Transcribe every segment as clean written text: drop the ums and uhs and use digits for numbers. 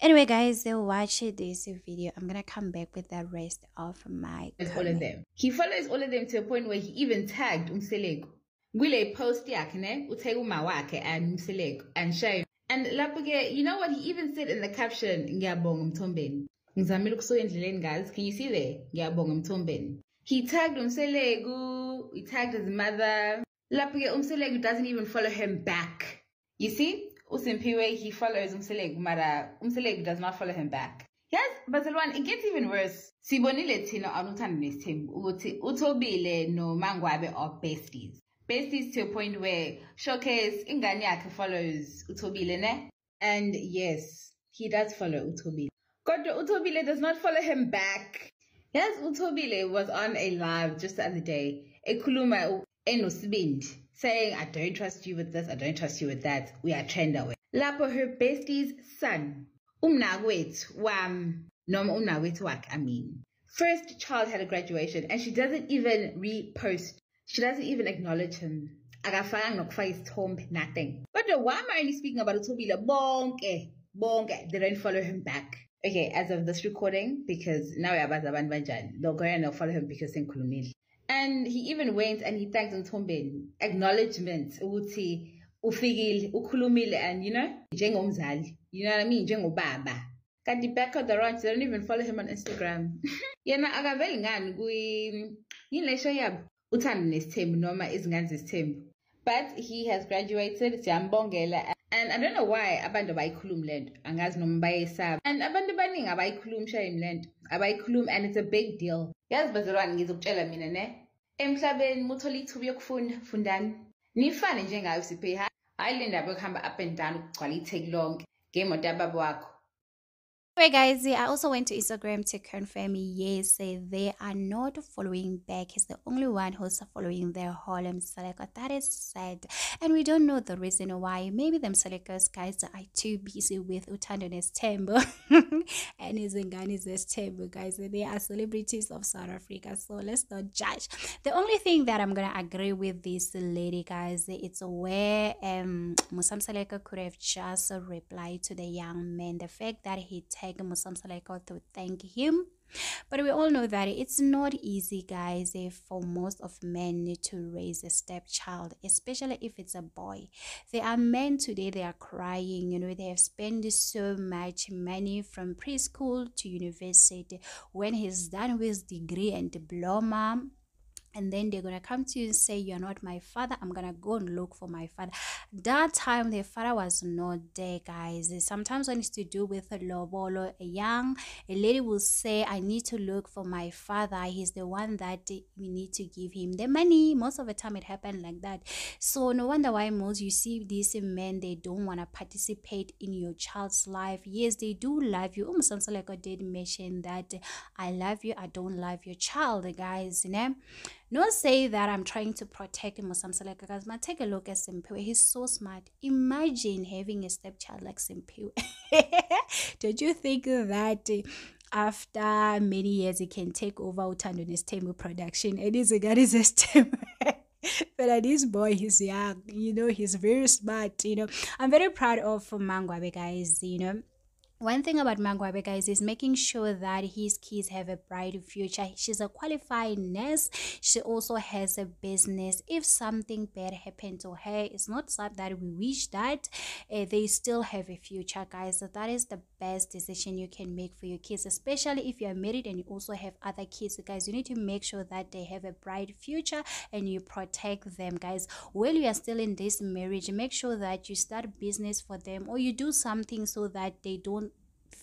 Anyway, guys, they'll watch this video. I'm gonna come back with the rest of my all of comment. them. He follows all of them to a point where he even tagged Mseleku. Gwile post yakhe ne uthe uma wakhe and Mseleku and shame. And lapho you know what he even said in the caption, ngiyabonga Mthombeni. Ngizamile ukusuka endleleni guys. Can you see there? Ngiyabonga Mthombeni. He tagged Mseleku, he tagged his mother. Lapho Mseleku doesn't even follow him back. You see? Usimpiwe, he follows Mseleku, mara Mseleku does not follow him back. Yes, but it gets even worse. Sibonile thina uthandonesthembu ukuthi uThobile no Mangwabe are besties. Besties to a point where showcase ingane yakhe follows uThobile ne? And yes, he does follow uThobile. Kodwa uThobile does not follow him back. Yes, uThobile was on a live just the other day. Ekhuluma enosibindi, saying, I don't trust you with this, I don't trust you with that. We are trend away. Lapho her bestie's son. Umnakwethu wam noma umnakwethu wakhe, I mean. First child had a graduation and she doesn't even repost. She doesn't even acknowledge him. Akafanga nokufaka isithombe, nothing. But why am I only speaking about uThobile? Bonke, they don't follow him back. Okay, as of this recording, because now yabazi abantu banjani, they'll go and they'll follow him because sengikhulumile. And he even went and he thanked Mthombeni. Acknowledgement ukuthi ufikile, ukhulumile, and njengomzali. You know what I mean? Njengobaba. Kanti back on the ranch, they don't even follow him on Instagram. Yena akaveli ngani yini le show yabo uthandonesthembu noma izingane zesithembu. But he has graduated, siyambongela. And I don't know why abantu abayikhulumi lento. Angazi noma bayesaba. And abantu abaningi abayikhulumi shame lento. Abayikhulumi, and it's a big deal. Yazi bazalwane, ngizokutshela mina ne. Emhlabeni muthola ithuba yokufunda, fundani. Nifane njengayo siphe hayi le ndaba yokuhamba up and down ukugcwala itheki lonke ngemoto yababa wakho. Anyway, guys, I also went to Instagram to confirm, yes, they are not following back. He's the only one who's following their whole Mseleku. That is sad. And we don't know the reason why. Maybe the Mselekus guys are too busy with uthandonesthembu and izingane guys. They are celebrities of South Africa, so let's not judge. The only thing that I'm gonna agree with this lady, guys, it's where Musa Mseleku could have just replied to the young man. The fact that he tagged Musa Mseleku to thank him. But we all know that it's not easy, guys, for most of men to raise a stepchild, especially if it's a boy. There are men today, they are crying, they have spent so much money from preschool to university. When he's done with his degree and diploma, and then they're gonna come to you and say, you're not my father, I'm gonna go and look for my father. That time their father was not there, guys. Sometimes when it's to do with a lobolo, a lady will say, I need to look for my father, he's the one that we need to give him the money. Most of the time it happened like that. So no wonder why most you see these men, they don't want to participate in your child's life. Yes, they do love you. Musa Mseleku did mention that, I love you, I don't love your child, guys. Not say that I'm trying to protect Musa Mseleku, because man, take a look at Simpiwe. He's so smart. Imagine having a stepchild like Simpiwe. Don't you think that after many years he can take over uthandonesthembu production? And he's a guy is a stem. But this boy, he's young, he's very smart, I'm very proud of Mangwabe, guys. One thing about Mangwabe, guys, is making sure that his kids have a bright future. She's a qualified nurse. She also has a business. If something bad happened to her, it's not sad that we wish that they still have a future, guys. So that is the best decision you can make for your kids, especially if you're married and you also have other kids, guys. You need to make sure that they have a bright future and you protect them, guys. While you are still in this marriage, make sure that you start business for them, or you do something so that they don't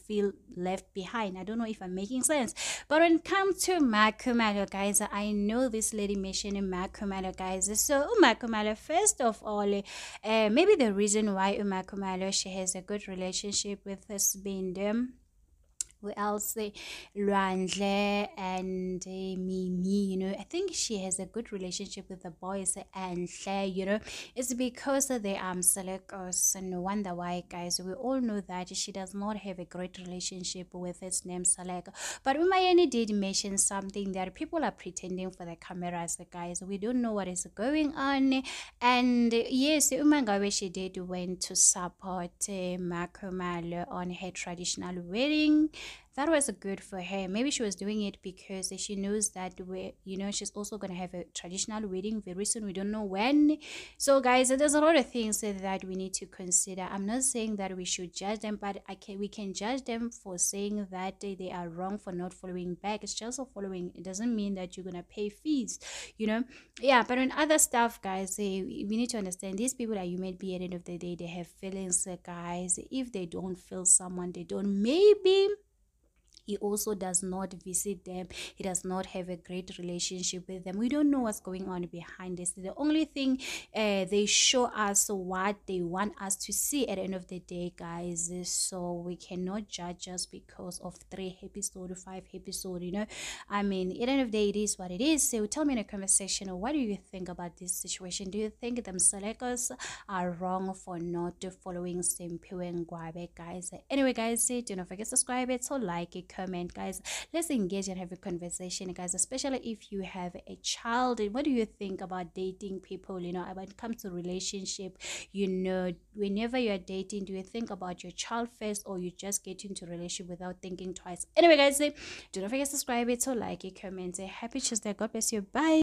feel left behind. I don't know if I'm making sense. But when it comes to Makumalo, guys, I know this lady mentioned Makumalo, guys. So Makumalo, first of all, maybe the reason why Makumalo, she has a good relationship with this being them, who else, Luandle and Mimi, I think she has a good relationship with the boys, and it's because they are Mselekos, and no wonder why, guys. We all know that she does not have a great relationship with his name Seleko. But Umayani did mention something that people are pretending for the cameras, guys. We don't know what is going on. And yes, Umangabe, she did went to support Makomalo on her traditional wedding. That was good for her. Maybe she was doing it because she knows that she's also gonna have a traditional wedding very soon. We don't know when. So, guys, there's a lot of things that we need to consider. I'm not saying that we should judge them, but we can judge them for saying that they are wrong for not following back. It's just for following. It doesn't mean that you're gonna pay fees. You know, yeah. But on other stuff, guys, we need to understand these people are human beings. At the end of the day, they have feelings, guys. If they don't feel someone, they don't. Maybe he also does not visit them. He does not have a great relationship with them. We don't know what's going on behind this. The only thing they show us what they want us to see at the end of the day, guys. So we cannot judge just because of 3 episodes, 5 episodes, I mean, at the end of the day, it is what it is. So tell me in the comment section, what do you think about this situation? Do you think the Mselekos are wrong for not following Simpiwe and Mangwabe, guys? Anyway, guys, do not forget to subscribe it, so like it, comment, guys. Let's engage and have a conversation, guys, especially if you have a child. What do you think about dating people, when it comes to relationship? Whenever you're dating, do you think about your child first, or you just get into a relationship without thinking twice? Anyway, guys, do not forget to subscribe it, so like it, comment. Happy Tuesday. God bless you. Bye.